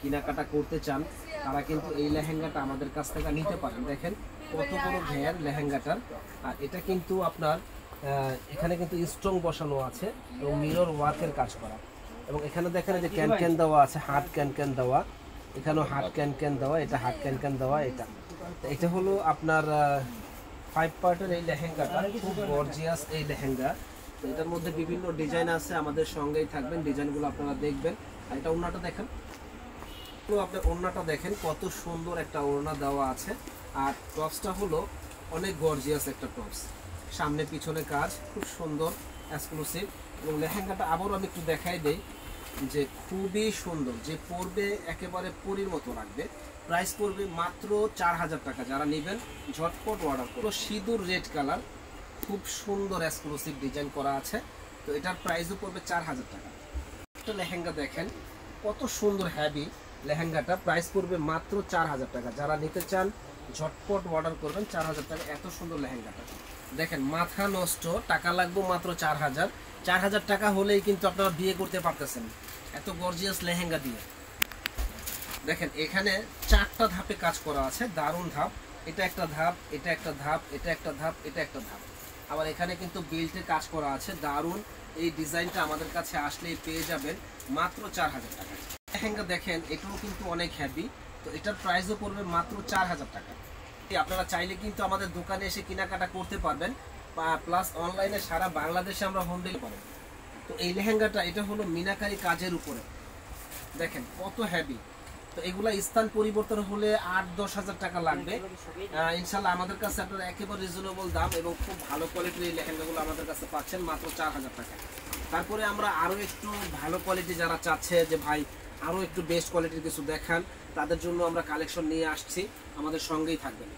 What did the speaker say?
কেনাকাটা করতে চান তারা কিন্তু এই লেহেঙ্গাটা আমাদের কাছ থেকে নিতে পারেন। দেখেন কত বড় ঘের লেহেঙ্গাটার। আর এটা কিন্তু আপনার এখানে কিন্তু স্ট্রং বসানো আছে এবং মিরর ওয়ার্কের কাজ করা, এবং এখানে দেখেন যে ক্যান ক্যান দেওয়া আছে, হাত ক্যান ক্যান দেওয়া, এখানেও হাত ক্যান ক্যান দেওয়া, এটা হাত ক্যান ক্যান দেওয়া। এটা হলো আপনার 5 পার্টের এই লেহেঙ্গাটা, খুব গর্জিয়াস এই লেহেঙ্গা। এটার মধ্যে বিভিন্ন ডিজাইন আছে, আমাদের সঙ্গেই থাকবেন, ডিজাইনগুলো আপনারা দেখবেন। আর এটা ওড়নাটা দেখেন, তো আপনার ওড়নাটা দেখেন কত সুন্দর একটা ওড়না দেওয়া আছে। আর টপসটা হলো অনেক গর্জিয়াস একটা টপস, সামনে পিছনে কাজ খুব সুন্দর এক্সক্লুসিভ। এবং লেহেঙ্গাটা আবারও আমি একটু দেখাই দেই যে খুবই সুন্দর, যে পরবে একেবারে পরীর মতো লাগবে। প্রাইস পড়বে মাত্র 4000 টাকা। যারা নেবেন ঝটপট অর্ডার করুন। সিঁদুর রেড কালার, খুব সুন্দর এক্সক্লুসিভ ডিজাইন করা আছে, তো এটার প্রাইসও পড়বে 4000 টাকা। একটা লেহেঙ্গা দেখেন কত সুন্দর হ্যাভি লেহেঙ্গাটা, প্রাইস পড়বে মাত্র 4000 টাকা। যারা নিতে চান ঝটপট অর্ডার করবেন। 4000 টাকা এত সুন্দর লেহেঙ্গাটা দেখেন, মাথা নষ্ট টাকা লাগবে মাত্র 4000। 4000 টাকা হলেই কিন্তু আপনারা বিয়ে করতে পারতেছেন এত গর্জিয়াস লেহেঙ্গা দিয়ে। দেখেন এখানে 4টা ধাপে কাজ করা আছে, দারুণ ধাপ। এটা একটা ধাপ, এটা একটা ধাপ, এটা একটা ধাপ, এটা একটা ধাপ। আবার এখানে কিন্তু বেল্টে কাজ করা আছে, দারুণ। এই ডিজাইনটা আমাদের কাছে আসলেই পেয়ে যাবেন মাত্র 4000 টাকা। লেহেঙ্গা দেখেন এটাও কিন্তু অনেক হ্যাভি, তো এটার প্রাইসও পড়বে মাত্র 4000 টাকা। আপনারা চাইলে কিন্তু আমাদের দোকানে এসে কেনাকাটা করতে পারবেন, প্লাস অনলাইনে সারা বাংলাদেশে আমরা হোম ডেলিভারি পাবো। তো এই লেহেঙ্গাটা এটা হলো মিনাকারি কাজের উপরে, দেখেন কত হ্যাভি। তো এগুলা স্থান পরিবর্তন হলে 8-10 হাজার টাকা লাগবে। ইনশাল্লাহ আমাদের কাছে আপনারা একেবারে রিজনেবল দাম এবং খুব ভালো কোয়ালিটির এই লেহেঙ্গাগুলো আমাদের কাছে পাচ্ছেন মাত্র 4000 টাকা। তারপরে আমরা আরও একটু ভালো কোয়ালিটি যারা চাচ্ছে যে ভাই আরও একটু বেস্ট কোয়ালিটির কিছু দেখান, তাদের জন্য আমরা কালেকশন নিয়ে আসছি, আমাদের সঙ্গেই থাকবেন।